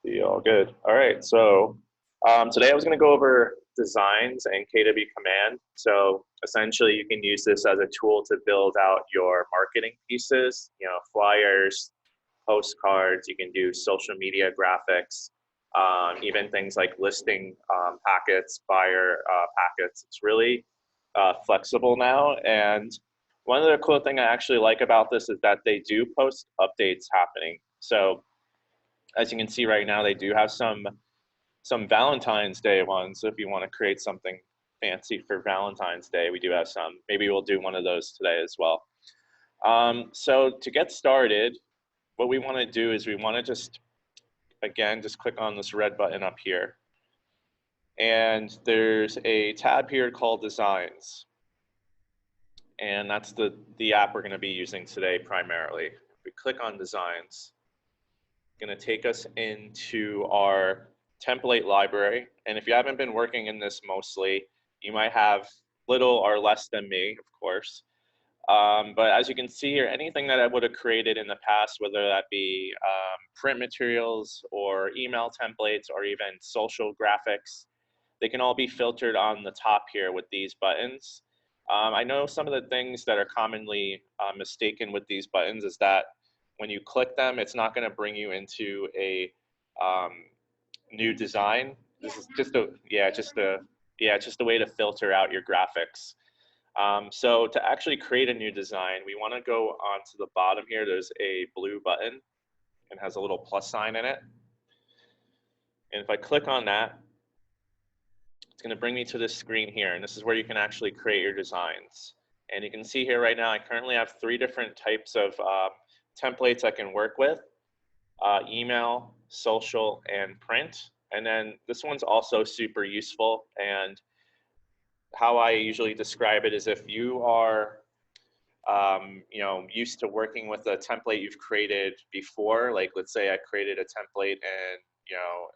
All good. All right. So today I was going to go over designs and KWCommand. So essentially, you can use this as a tool to build out your marketing pieces. Flyers, postcards. You can do social media graphics, even things like listing packets, buyer packets. It's really flexible now. And one of the cool thing I actually like about this is that they do post updates happening. So as you can see right now, they do have some Valentine's Day ones. So if you want to create something fancy for Valentine's Day, we do have some. Maybe we'll do one of those today as well. So to get started, what we want to do is we want to just click on this red button up here. And there's a tab here called Designs. And that's the app we're going to be using today primarily. If we click on Designs, it's going to take us into our template library. And if you haven't been working in this mostly, you might have little or less than me, of course. But as you can see here, anything that I would have created in the past, whether that be print materials or email templates or even social graphics, they can all be filtered on the top here with these buttons. I know some of the things that are commonly mistaken with these buttons is that when you click them, it's not going to bring you into a new design. This is just a way to filter out your graphics. So to actually create a new design, we want to go onto the bottom here. There's a blue button and has a little plus sign in it. And if I click on that, it's going to bring me to this screen here. And this is where you can actually create your designs. And you can see here right now, I currently have 3 different types of templates I can work with: email, social, and print. And then this one's also super useful. And how I usually describe it is if you are used to working with a template you've created before, like let's say I created a template in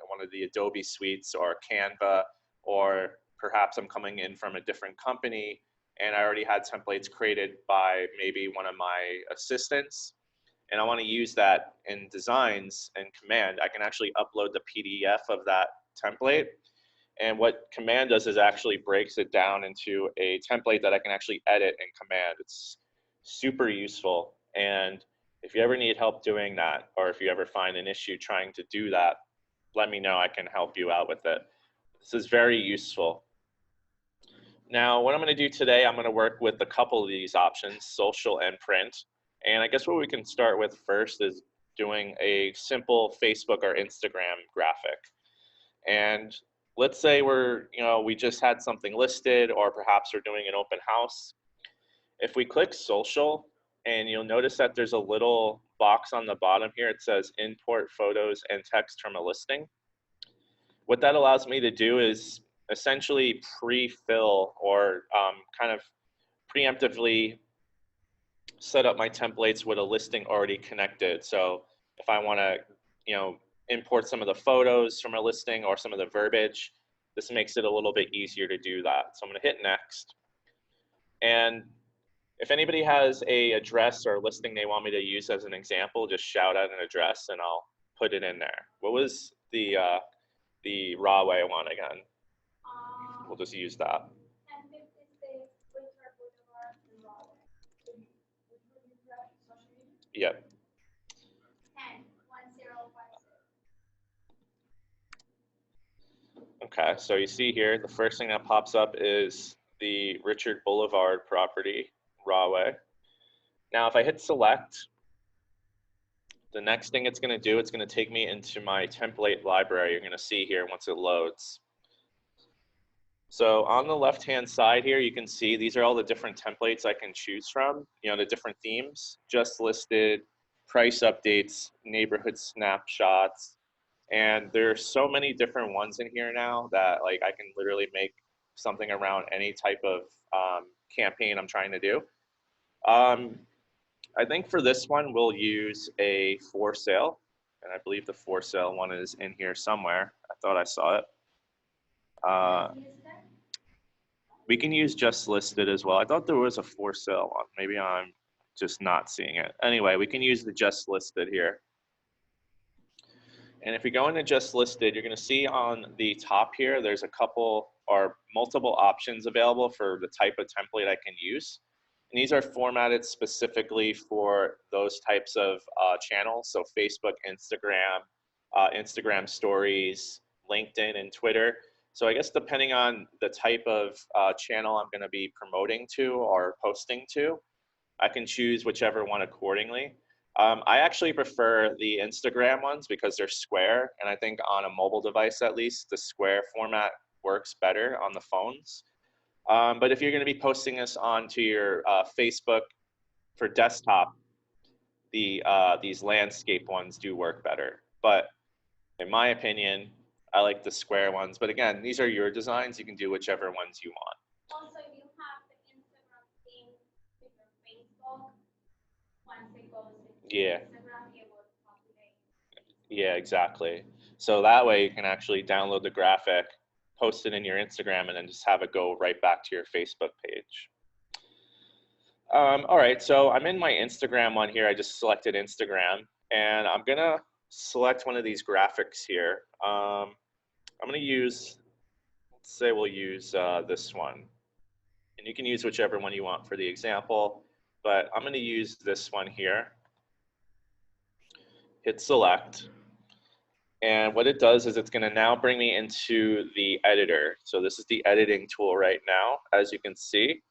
one of the Adobe suites or Canva, or perhaps I'm coming in from a different company and I already had templates created by maybe one of my assistants, and I want to use that in Designs and Command. I can actually upload the PDF of that template. And what Command does is actually breaks it down into a template that I can actually edit in Command. It's super useful. And if you ever need help doing that, or if you ever find an issue trying to do that, let me know. I can help you out with it. This is very useful. Now, what I'm going to do today, I'm going to work with a couple of these options, social and print. And I guess what we can start with first is doing a simple Facebook or Instagram graphic. And let's say we just had something listed, or perhaps we're doing an open house. If we click social, and you'll notice that there's a little box on the bottom here. It says import photos and text from a listing. What that allows me to do is essentially pre-fill or kind of preemptively set up my templates with a listing already connected. So if I want to, import some of the photos from a listing or some of the verbiage, this makes it a little bit easier to do that. So I'm going to hit next. And if anybody has a address or listing they want me to use as an example, just shout out an address and I'll put it in there. What was the Rahway one again? We'll just use that. Yep. Okay, so you see here, the first thing that pops up is the Richard Boulevard property, Rahway. Now, if I hit select, the next thing it's going to do, it's going to take me into my template library. You're going to see here once it loads. So on the left-hand side here, you can see these are all the different templates I can choose from, the different themes, just listed, price updates, neighborhood snapshots. And there's so many different ones in here now that I can literally make something around any type of campaign I'm trying to do. I think for this one, we'll use a for sale. And I believe the for sale one is in here somewhere. I thought I saw it. We can use just listed as well. I thought there was a for sale one. Maybe I'm just not seeing it. Anyway, we can use the just listed here. And if we go into just listed, you're going to see on the top here, there's a couple or multiple options available for the type of template I can use. And these are formatted specifically for those types of channels. So Facebook, Instagram, Instagram stories, LinkedIn, and Twitter. So I guess depending on the type of channel I'm going to be promoting to or posting to, I can choose whichever one accordingly. I actually prefer the Instagram ones because they're square, and I think on a mobile device at least, the square format works better on the phones. But if you're going to be posting this onto your Facebook for desktop, these landscape ones do work better. But in my opinion, I like the square ones. But again, these are your designs. You can do whichever ones you want. Also, if you have the Instagram thing with your Facebook, once it goes into Yeah. Instagram, it will populate. Yeah, exactly. So that way you can actually download the graphic, post it in your Instagram, and then just have it go right back to your Facebook page. All right, so I'm in my Instagram one here. I just selected Instagram, and I'm gonna select one of these graphics here. I'm gonna use, let's say we'll use this one. And you can use whichever one you want for the example, but I'm gonna use this one here. Hit select. And what it does is it's going to now bring me into the editor. So this is the editing tool right now, as you can see.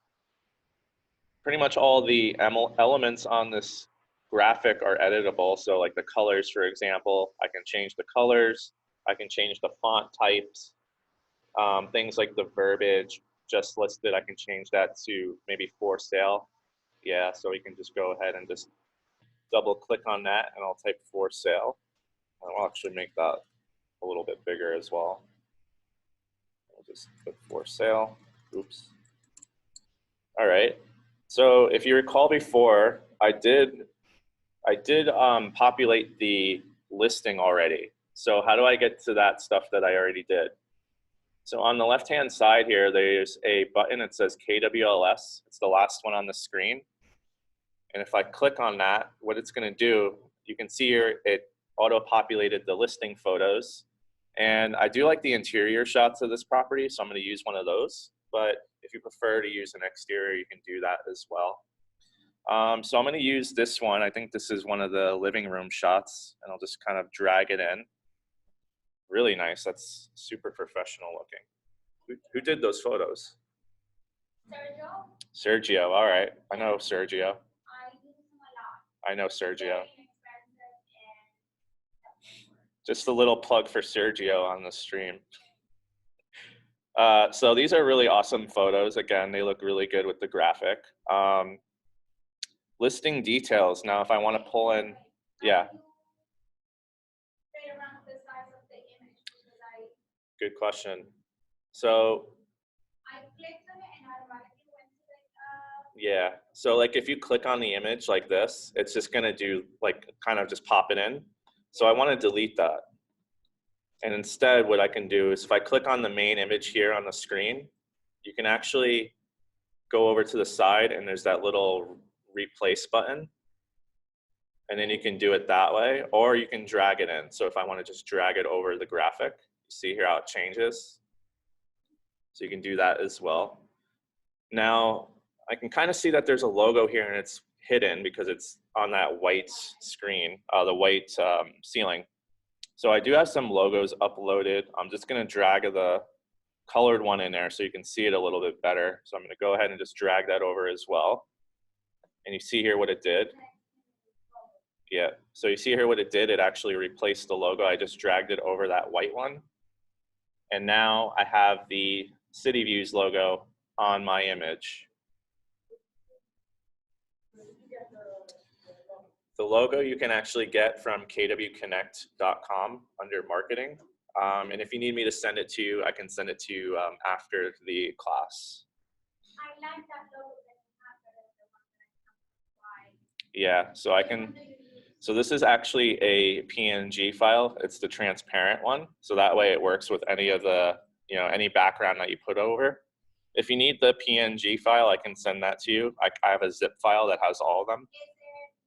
Pretty much all the elements on this graphic are editable. So like the colors, for example, I can change the colors. I can change the font types. Things like the verbiage just listed, I can change that to maybe for sale. Yeah, so we can just go ahead and just double click on that and I'll type for sale. And I'll actually make that a little bit bigger as well. I'll just put for sale. Oops. All right. So if you recall before, I did populate the listing already. So how do I get to that stuff that I already did? So on the left-hand side here, there's a button that says KWLS. It's the last one on the screen. And if I click on that, what it's going to do, you can see here it auto-populated the listing photos. And I do like the interior shots of this property, so I'm going to use one of those. But if you prefer to use an exterior, you can do that as well. So I'm going to use this one. I think this is one of the living room shots, and I'll just kind of drag it in. Really nice. That's super professional looking. Who did those photos? Sergio? Sergio. All right. I know Sergio. I use him a lot. I know Sergio. Very inexpensive and Just a little plug for Sergio on the stream. So these are really awesome photos. Again, they look really good with the graphic. Listing details. Now, if I want to pull in, yeah. play around with the size of the image because Good question. So I clicked on it and automatically went to like yeah. So like if you click on the image like this, it's just gonna do like kind of just pop it in. So I want to delete that. And instead what I can do is if I click on the main image here on the screen, you can actually go over to the side and there's that little replace button. And then you can do it that way, or you can drag it in. So if I want to just drag it over the graphic, you see here how it changes. So you can do that as well. Now, I can kind of see that there's a logo here and it's hidden because it's on that white screen, the white ceiling. So I do have some logos uploaded. I'm just going to drag the colored one in there so you can see it a little bit better. So I'm going to go ahead and just drag that over as well. And you see here what it did. Yeah, so you see here what it did. It actually replaced the logo. I just dragged it over that white one. And now I have the City Views logo on my image. The logo you can actually get from KWConnect.com under marketing. And if you need me to send it to you, I can send it to you after the class. I like that logo that you have better than the one that I have. Yeah, so I can, so this is actually a PNG file. It's the transparent one. So that way it works with any of the, any background that you put over. If you need the PNG file, I can send that to you. I have a zip file that has all of them.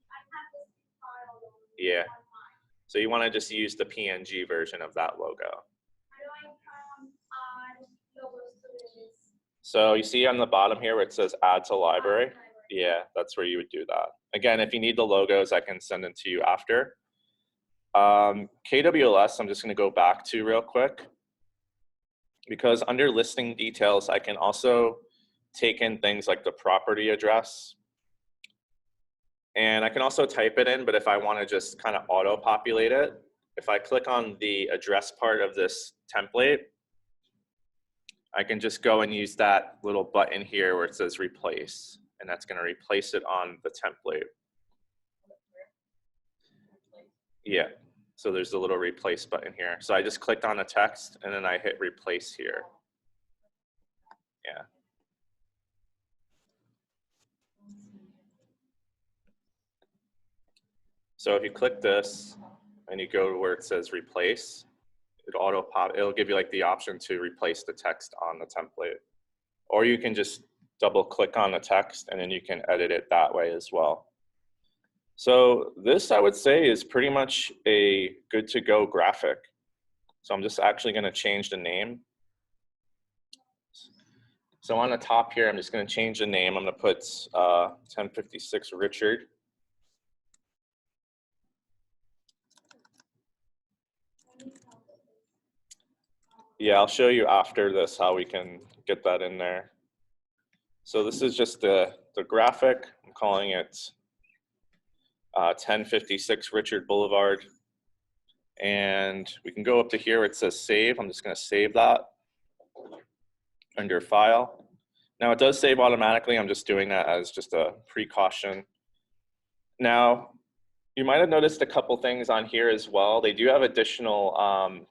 I have this file Yeah. So you want to just use the PNG version of that logo. How do I add logos to this? So you see on the bottom here where it says add to library? Yeah, that's where you would do that. Again, if you need the logos, I can send them to you after. KWLS, I'm just going to go back to real quick. Because under listing details, I can also take in things like the property address. And I can also type it in, but if I want to just kind of auto-populate it, if I click on the address part of this template, I can just go and use that little button here where it says replace, and that's going to replace it on the template. Yeah, so there's a little replace button here. So I just clicked on the text and then I hit replace here. Yeah. So if you click this and you go to where it says replace, it'll give you like the option to replace the text on the template. Or you can just double click on the text and then you can edit it that way as well. So this, I would say, is pretty much a good to go graphic. So I'm just actually going to change the name. So on the top here, I'm just going to change the name. I'm going to put 1056 Richard. Yeah, I'll show you after this how we can get that in there. So this is just the graphic. I'm calling it 1056 Richard Boulevard. And we can go up to here where it says save. I'm just going to save that under file. Now it does save automatically. I'm just doing that as just a precaution. Now, you might have noticed a couple things on here as well. They do have additional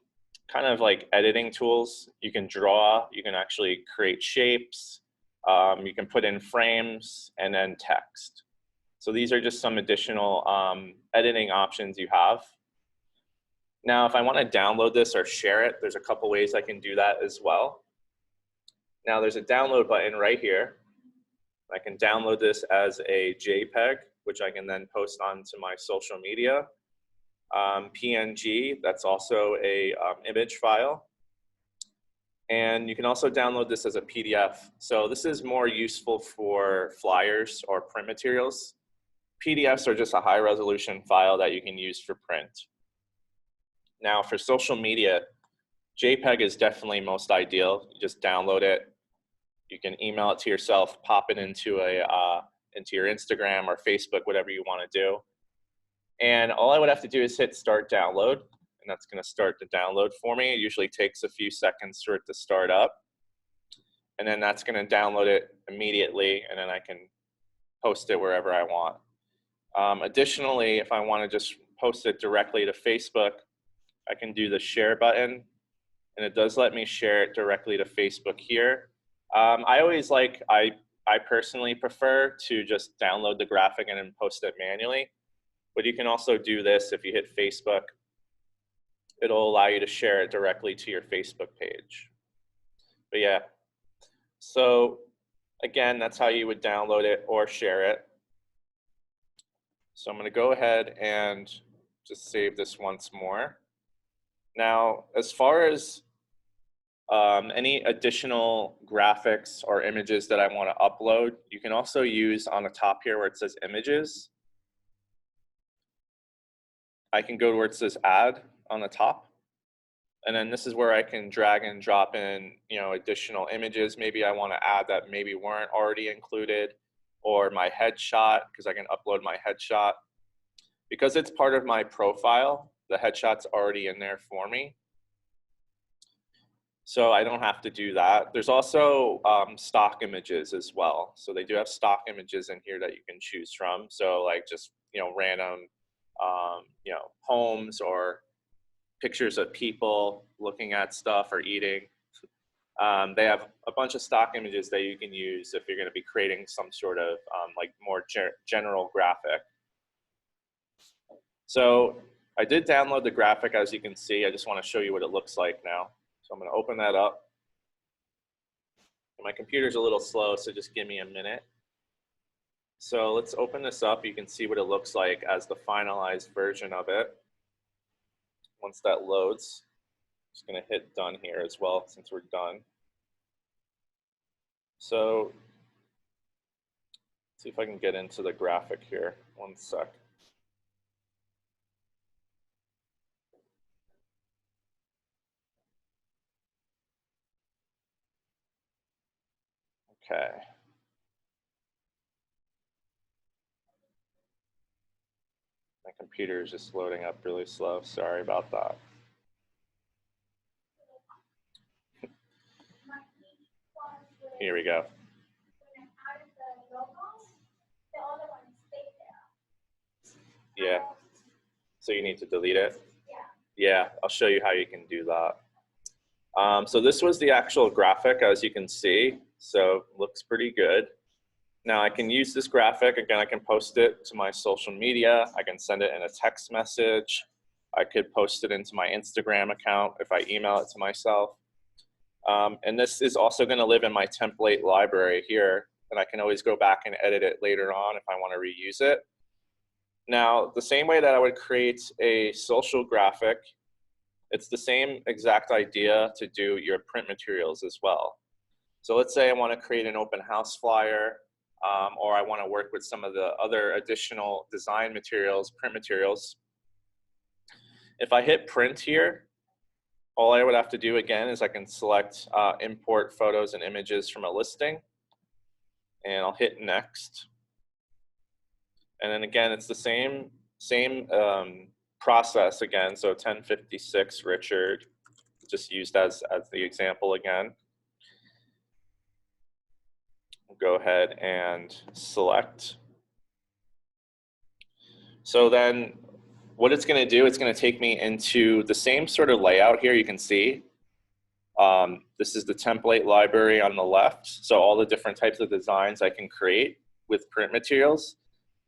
kind of like editing tools. You can draw, you can actually create shapes, you can put in frames and then text. So these are just some additional editing options you have. Now, if I want to download this or share it, there's a couple ways I can do that as well. Now there's a download button right here. I can download this as a JPEG, which I can then post onto my social media. PNG, that's also a image file. And you can also download this as a PDF. So this is more useful for flyers or print materials. PDFs are just a high resolution file that you can use for print. Now for social media, JPEG is definitely most ideal. You just download it. You can email it to yourself, pop it into your Instagram or Facebook, whatever you want to do. And all I would have to do is hit start download, and that's going to start the download for me. It usually takes a few seconds for it to start up. And then that's going to download it immediately, and then I can post it wherever I want. Additionally, if I want to just post it directly to Facebook, I can do the share button, and it does let me share it directly to Facebook here. I personally prefer to just download the graphic and then post it manually. But you can also do this if you hit Facebook. It'll allow you to share it directly to your Facebook page. But yeah, so again, that's how you would download it or share it. So I'm going to go ahead and just save this once more. Now, as far as any additional graphics or images that I want to upload, you can also use on the top here where it says images. I can go to where it says add on the top. And then this is where I can drag and drop in, additional images. Maybe I want to add that maybe weren't already included, or my headshot, because I can upload my headshot. Because it's part of my profile, the headshot's already in there for me. So I don't have to do that. There's also stock images as well. So they do have stock images in here that you can choose from. So like just, random, homes or pictures of people looking at stuff or eating. They have a bunch of stock images that you can use if you're going to be creating some sort of like more general graphic. So I did download the graphic, as you can see. I just want to show you what it looks like now. So I'm going to open that up. My computer's a little slow, so just give me a minute. So let's open this up. You can see what it looks like as the finalized version of it. once that loads, just going to hit done here as well since we're done. So see if I can get into the graphic here. One sec. Okay. My computer is just loading up really slow. Sorry about that. Here we go. Yeah. So you need to delete it? Yeah, I'll show you how you can do that. So this was the actual graphic, as you can see. So looks pretty good. Now I can use this graphic, again, I can post it to my social media. I can send it in a text message. I could post it into my Instagram account if I email it to myself. And this is also gonna live in my template library here, and I can always go back and edit it later on if I wanna reuse it. Now, the same way that I would create a social graphic, it's the same exact idea to do your print materials as well. So let's say I wanna create an open house flyer, or I wanna work with some of the other additional design materials, print materials. If I hit print here, all I would have to do again is I can select import photos and images from a listing, and I'll hit next. And then again, it's the same process again. So 1056 Richard, just used as the example again. Go ahead and select. So then what it's going to do, it's going to take me into the same sort of layout here. You can see this is the template library on the left. So all the different types of designs I can create with print materials.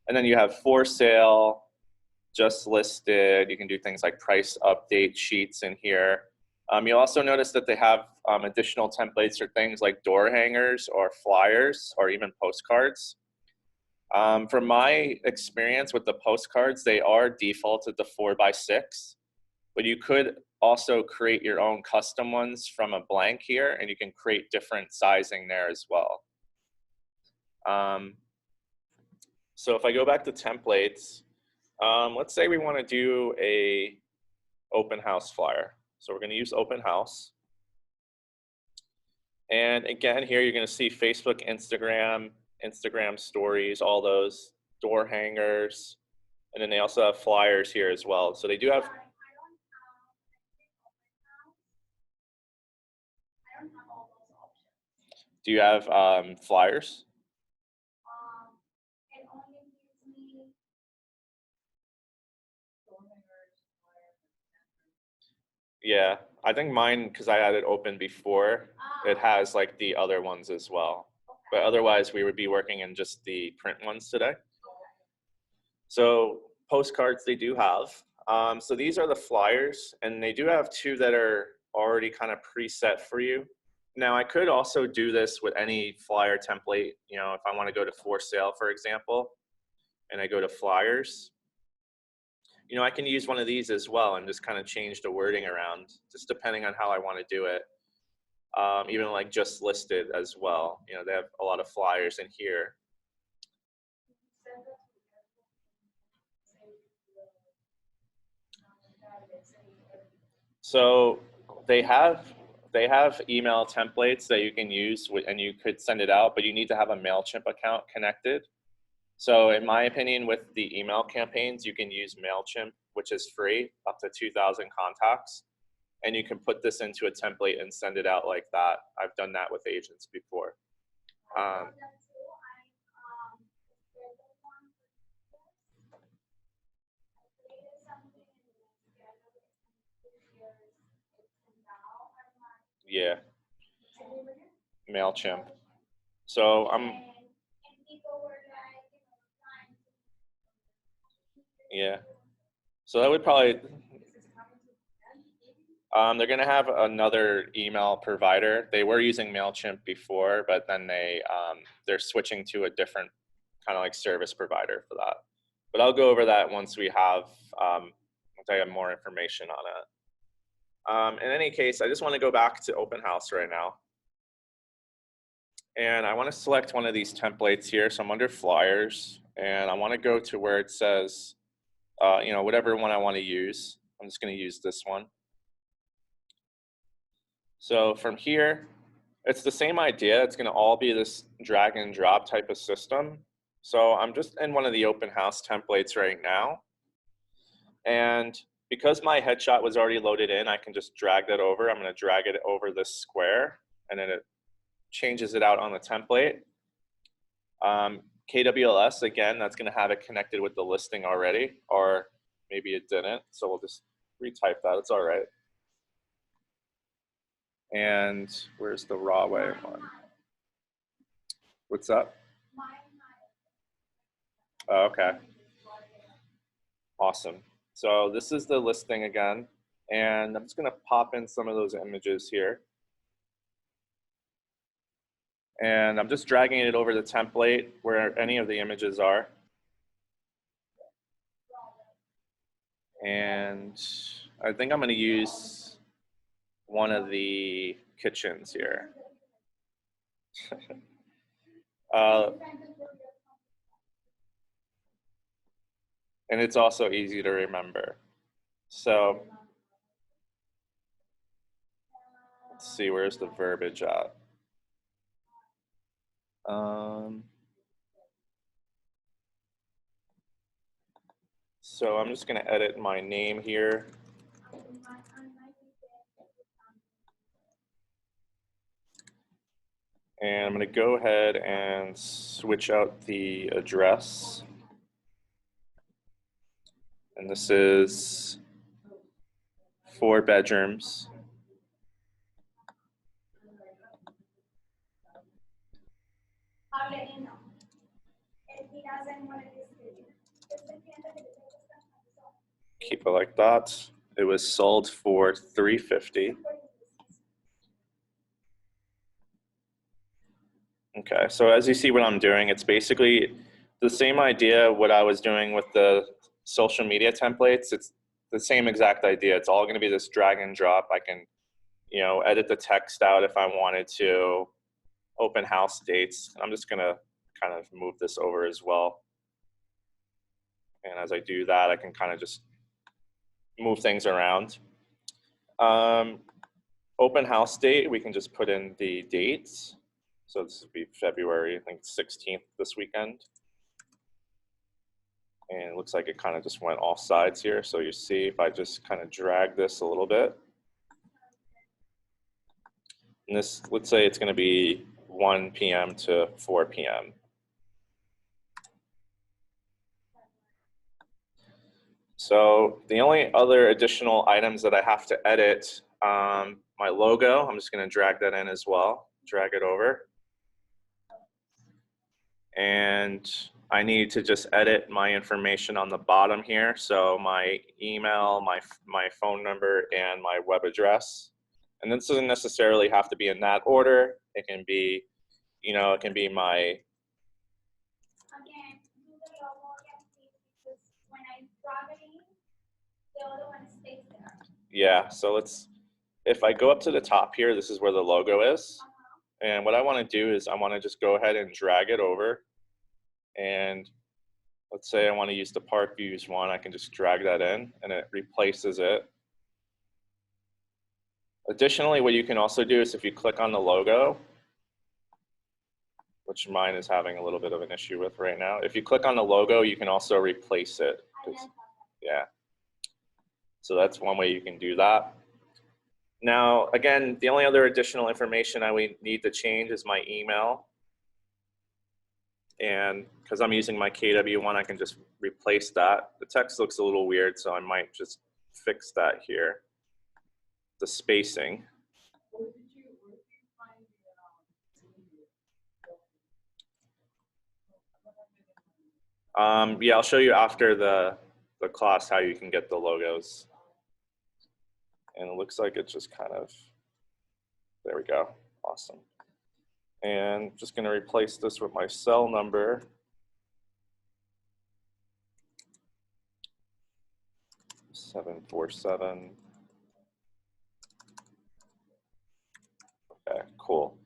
And then you have for sale, just listed. You can do things like price update sheets in here. You'll also notice that they have additional templates for things like door hangers or flyers or even postcards. From my experience with the postcards, they are defaulted to 4x6, but you could also create your own custom ones from a blank here, and you can create different sizing there as well. So if I go back to templates, let's say we want to do a open house flyer. So we're going to use open house. And again, here you're going to see Facebook, Instagram stories, all those door hangers. And then they also have flyers here as well. So they do have. I don't have all those options. Do you have flyers? It only gives me Yeah, I think mine, because I had it open before, it has like the other ones as well. But otherwise, we would be working in just the print ones today. So postcards they do have. So these are the flyers, and they do have two that are already kind of preset for you. Now I could also do this with any flyer template, you know, if I want to go to for sale, for example, and I go to flyers, you know, I can use one of these as well and just kind of change the wording around, just depending on how I want to do it. Even like just listed as well. You know, they have a lot of flyers in here. So they have email templates that you can use and you could send it out, but you need to have a MailChimp account connected. So in my opinion, with the email campaigns, you can use MailChimp, which is free, up to 2,000 contacts. And you can put this into a template and send it out like that. I've done that with agents before. Yeah, MailChimp. So yeah. So that would probably, they're going to have another email provider. They were using MailChimp before, but then they're switching to a different kind of like service provider for that. But I'll go over that once we have once I have more information on it. In any case, I just want to go back to Open House right now. And I want to select one of these templates here. So I'm under Flyers, and I want to go to where it says, you know, whatever one I want to use. I'm just going to use this one. So from here, it's the same idea. It's going to all be this drag and drop type of system. So I'm just in one of the Open House templates right now. And because my headshot was already loaded in, I can just drag that over. I'm going to drag it over this square, and then it changes it out on the template. KWLS, again, that's going to have it connected with the listing already, or maybe it didn't. So we'll just retype that. It's all right. And where's the raw way one? What's up? Oh, okay. Awesome. So this is the listing again, and I'm just going to pop in some of those images here. And I'm just dragging it over the template where any of the images are. And I think I'm going to use one of the kitchens here. And it's also easy to remember. So let's see, where's the verbiage at? So I'm just going to edit my name here. And I'm going to go ahead and switch out the address. And this is 4 bedrooms. Keep it like that. It was sold for $350. Okay, so as you see what I'm doing, it's basically the same idea what I was doing with the social media templates. It's the same exact idea. It's all going to be this drag and drop. I can, you know, edit the text out if I wanted to, open house dates. I'm just going to kind of move this over as well. And as I do that, I can kind of just move things around. Open house date, we can just put in the dates. So this would be February, I think 16th this weekend. And it looks like it kind of just went off sides here. So you see if I just kind of drag this a little bit. And this, let's say it's going to be 1 p.m. to 4 p.m. So the only other additional items that I have to edit, my logo, I'm just going to drag that in as well, drag it over. And I need to just edit my information on the bottom here. So my email, my phone number, and my web address. And this doesn't necessarily have to be in that order. It can be, you know, it can be my. Again, do the logo again, because when I drag it in, the other one stays there. Yeah, so let's, if I go up to the top here, this is where the logo is. And what I want to do is I want to just go ahead and drag it over. And let's say I want to use the Park Views one, I can just drag that in and it replaces it. Additionally, what you can also do is if you click on the logo, which mine is having a little bit of an issue with right now. If you click on the logo, you can also replace it. Yeah. So that's one way you can do that. Now, again, the only other additional information I would need to change is my email. And because I'm using my KW one, I can just replace that. The text looks a little weird, so I might just fix that here. The spacing. Yeah, I'll show you after the class how you can get the logos. And it looks like it's just kind of, there we go, awesome. And just gonna replace this with my cell number. 747. Okay, cool.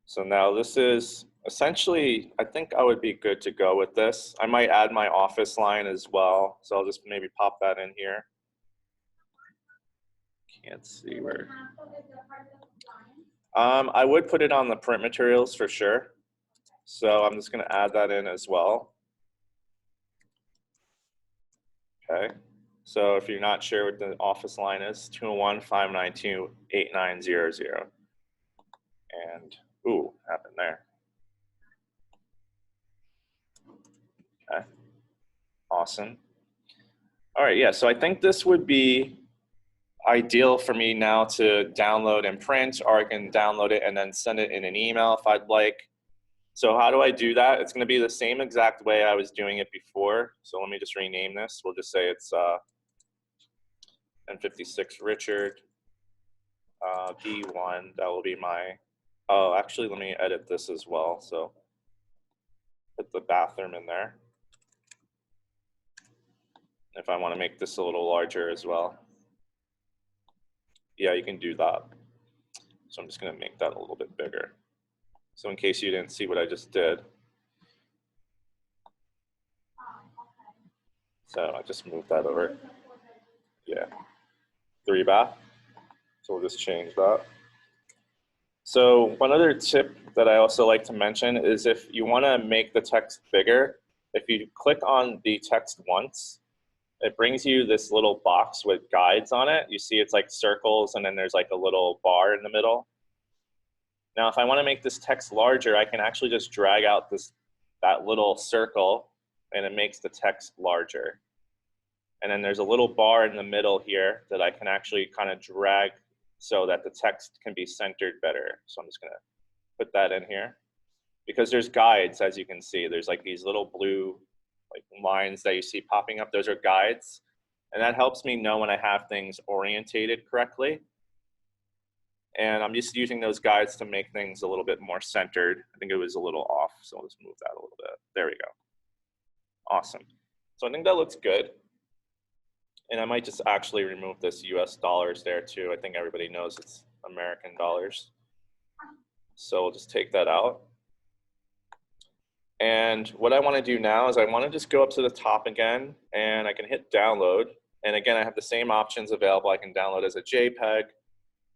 So now this is essentially, I think I would be good to go with this. I might add my office line as well. So I'll just maybe pop that in here. Can't see where. I would put it on the print materials for sure. So I'm just going to add that in as well. Okay. So if you're not sure what the office line is, 201-592-8900. And, ooh, happened there. Okay. Awesome. All right, yeah, so I think this would be ideal for me now to download and print, or I can download it and then send it in an email if I'd like. So how do I do that? It's going to be the same exact way I was doing it before. So let me just rename this. We'll just say it's N56 Richard B1. That will be my, oh, actually, let me edit this as well. So put the bathroom in there. If I want to make this a little larger as well. Yeah, you can do that. So I'm just going to make that a little bit bigger. So in case you didn't see what I just did. So I just moved that over. Yeah, 3-bath. So we'll just change that. So one other tip that I also like to mention is if you want to make the text bigger, if you click on the text once, it brings you this little box with guides on it. You see it's like circles and then there's like a little bar in the middle. Now, if I want to make this text larger, I can actually just drag out that little circle and it makes the text larger. And then there's a little bar in the middle here that I can actually kind of drag so that the text can be centered better. So I'm just going to put that in here. Because there's guides, as you can see. There's like these little blue like lines that you see popping up. Those are guides. And that helps me know when I have things orientated correctly. And I'm just using those guides to make things a little bit more centered. I think it was a little off, so I'll just move that a little bit. There we go. Awesome. So I think that looks good. And I might just actually remove this US dollars there too. I think everybody knows it's American dollars. So we'll just take that out. And what I want to do now is I want to just go up to the top again and I can hit download. And again, I have the same options available. I can download as a JPEG.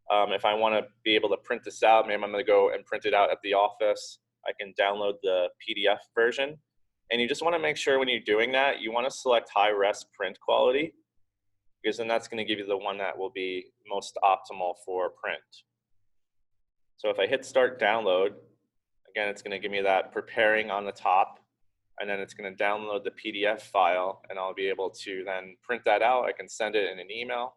If I want to be able to print this out, maybe I'm going to go and print it out at the office. I can download the PDF version. And you just want to make sure when you're doing that, you want to select high-res print quality, because then that's going to give you the one that will be most optimal for print. So if I hit start download, again, it's going to give me that preparing on the top, and then it's going to download the PDF file, and I'll be able to then print that out. I can send it in an email.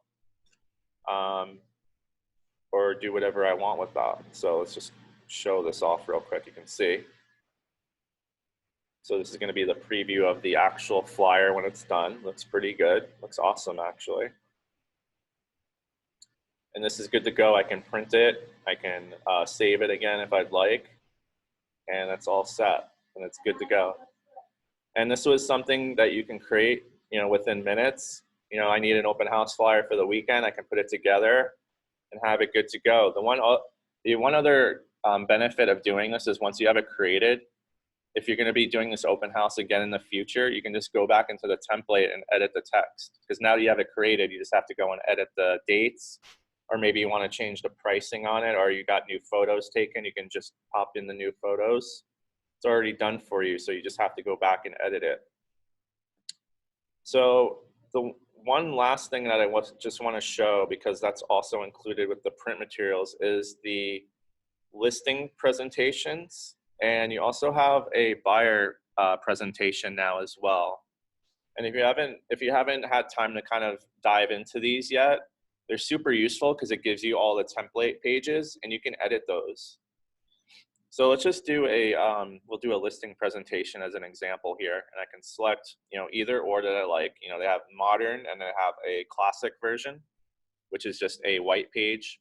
Or do whatever I want with that. So let's just show this off real quick. You can see. So this is going to be the preview of the actual flyer when it's done. Looks pretty good. Looks awesome, actually. And this is good to go. I can print it. I can save it again if I'd like. And that's all set. And it's good to go. And this was something that you can create, within minutes. I need an open house flyer for the weekend. I can put it together and have it good to go. The one other benefit of doing this is once you have it created, if you're going to be doing this open house again in the future, you can just go back into the template and edit the text. Because now that you have it created, you just have to go and edit the dates, or maybe you want to change the pricing on it, or you got new photos taken, you can just pop in the new photos. It's already done for you, so you just have to go back and edit it. So the one last thing that I just want to show, because that's also included with the print materials, is the listing presentations. And you also have a buyer presentation now as well. And if you haven't had time to kind of dive into these yet, they're super useful because it gives you all the template pages and you can edit those. So let's just do we'll do a listing presentation as an example here, and I can select, either or that I like. They have modern and they have a classic version, which is just a white page.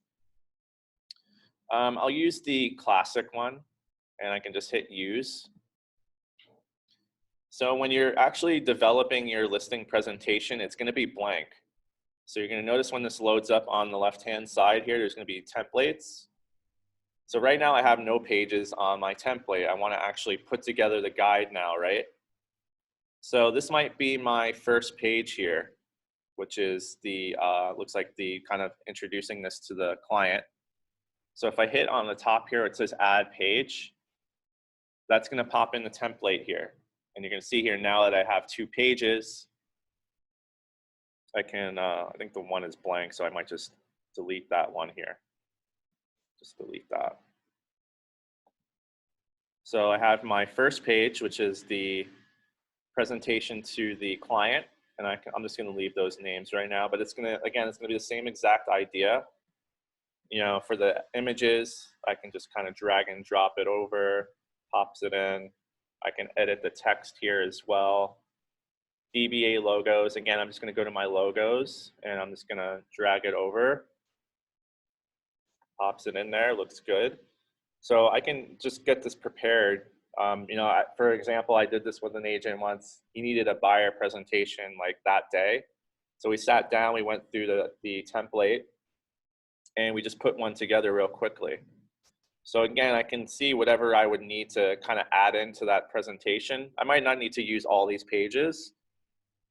I'll use the classic one, and I can just hit use. So when you're actually developing your listing presentation, it's going to be blank. So you're going to notice when this loads up on the left-hand side here, there's going to be templates. So right now I have no pages on my template. I want to actually put together the guide now, right? So this might be my first page here, which is the, looks like the kind of introducing this to the client. So if I hit on the top here, it says add page, that's going to pop in the template here. And you're going to see here now that I have 2 pages, I can, I think the one is blank, so I might just delete that one here. Just delete that. So I have my first page, which is the presentation to the client, and I'm just going to leave those names right now, but it's going to, again, it's going to be the same exact idea. You know, for the images, I can just kind of drag and drop it over, pops it in. I can edit the text here as well. DBA logos, again, I'm just going to go to my logos and I'm just going to drag it over. Pops it in there, looks good. So I can just get this prepared. You know, for example, I did this with an agent once. He needed a buyer presentation like that day. So we sat down, we went through the template, and we just put one together real quickly. So again, I can see whatever I would need to kind of add into that presentation. I might not need to use all these pages,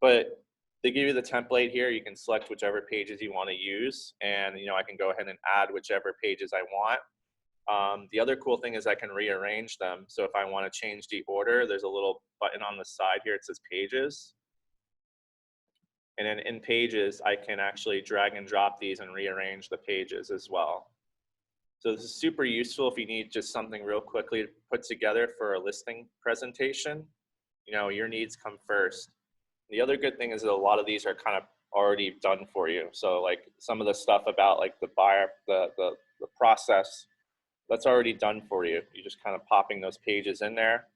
but they give you the template here. You can select whichever pages you want to use, and you know, I can go ahead and add whichever pages I want. The other cool thing is I can rearrange them. So if I want to change the order, there's a little button on the side here. It says pages. And then in pages, I can actually drag and drop these and rearrange the pages as well. So this is super useful if you need just something real quickly to put together for a listing presentation. You know, your needs come first. The other good thing is that a lot of these are kind of already done for you. So like some of the stuff about like the buyer, the process, that's already done for you. You're just kind of popping those pages in there.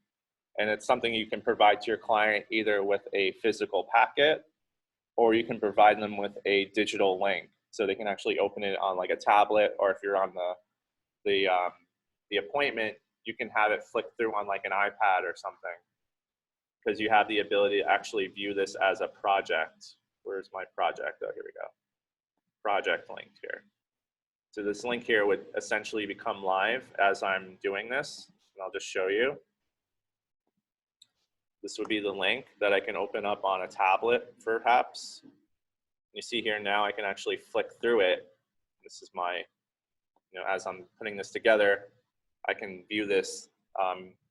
And it's something you can provide to your client either with a physical packet, or you can provide them with a digital link. So they can actually open it on like a tablet, or if you're on the appointment, you can have it flick through on like an iPad or something, because you have the ability to actually view this as a project. Where's my project? Oh, here we go. Project link here. So this link here would essentially become live as I'm doing this, and I'll just show you. This would be the link that I can open up on a tablet, perhaps. You see here now I can actually flick through it. This is my, you know, as I'm putting this together, I can view this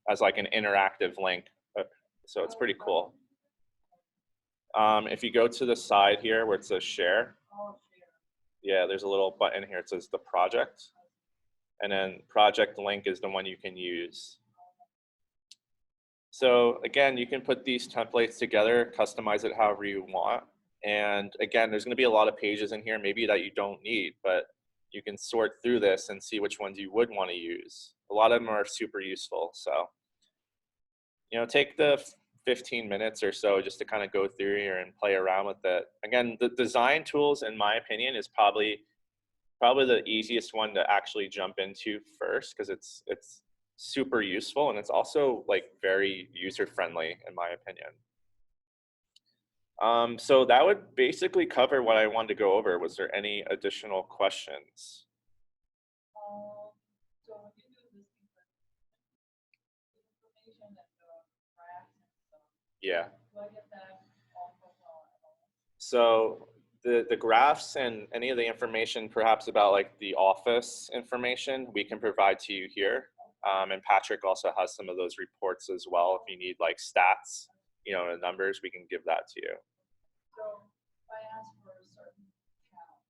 as like an interactive link. So it's pretty cool. If you go to the side here where it says share, yeah, there's a little button here. It says the project. And then project link is the one you can use. So again, you can put these templates together, customize it however you want. And again, there's going to be a lot of pages in here maybe that you don't need, but you can sort through this and see which ones you would want to use. A lot of them are super useful. So, you know, take the 15 minutes or so just to kind of go through here and play around with it. Again, the design tools, in my opinion, is probably the easiest one to actually jump into first, because it's super useful and it's also like very user friendly in my opinion. So that would basically cover what I wanted to go over. Was there any additional questions? So when you do this information and the graphs and stuff, Yeah. do I get that off of So the graphs and any of the information perhaps about like the office information we can provide to you here. And Patrick also has some of those reports as well. If you need like stats, you know, and numbers, we can give that to you. So if I ask for a certain count,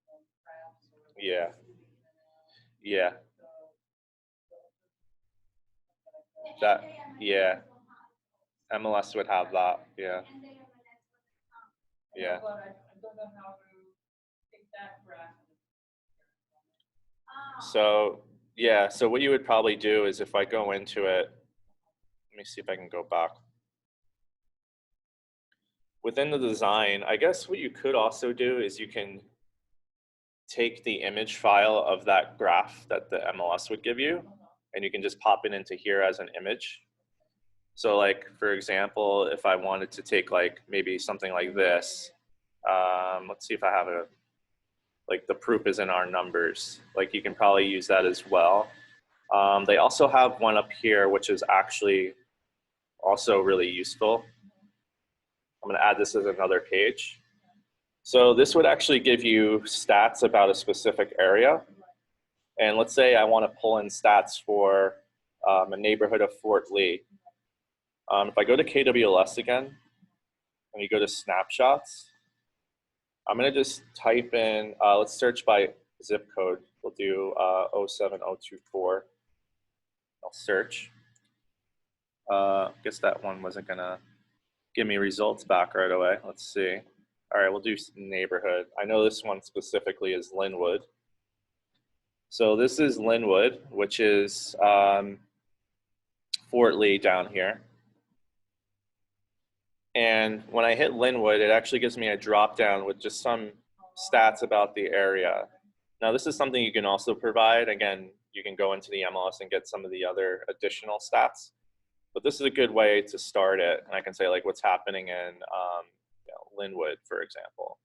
like graphs or Yeah. Yeah. That, yeah. MLS would have that. Yeah. Yeah. But I don't know how to take that graph. So yeah, so what you would probably do is if I go into it, let me see if I can go back. Within the design, I guess what you could also do is you can take the image file of that graph that the MLS would give you, and you can just pop it into here as an image. So like, for example, if I wanted to take like maybe something like this, Let's see if I have a, like the proof is in our numbers. Like you can probably use that as well. They also have one up here, which is actually also really useful. I'm gonna add this as another page. So this would actually give you stats about a specific area. And let's say I wanna pull in stats for a neighborhood of Fort Lee. If I go to KWLS again, and you go to snapshots, I'm gonna just type in, let's search by zip code. We'll do 07024. I'll search. Guess that one wasn't gonna give me results back right away. Let's see. All right, we'll do neighborhood. I know this one specifically is Linwood. So this is Linwood, which is Fort Lee down here. And when I hit Linwood, it actually gives me a drop down with just some stats about the area. Now this is something you can also provide. Again, you can go into the MLS and get some of the other additional stats. But this is a good way to start it. And I can say like what's happening in Linwood, for example.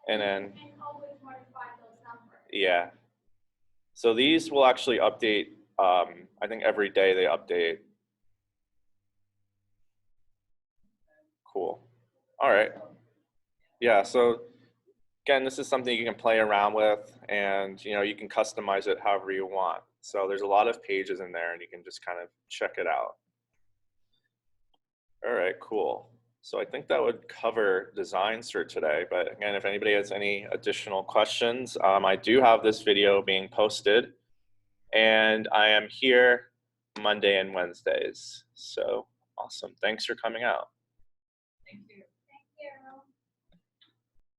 And then, And always modify those numbers. yeah. So these will actually update, I think every day they update. Cool. All right. Yeah, so again, this is something you can play around with, and you can customize it however you want. So there's a lot of pages in there and you can just kind of check it out. All right, cool. So I think that would cover designs for today. But again, if anybody has any additional questions, I do have this video being posted, and I am here Monday and Wednesdays. So awesome. Thanks for coming out.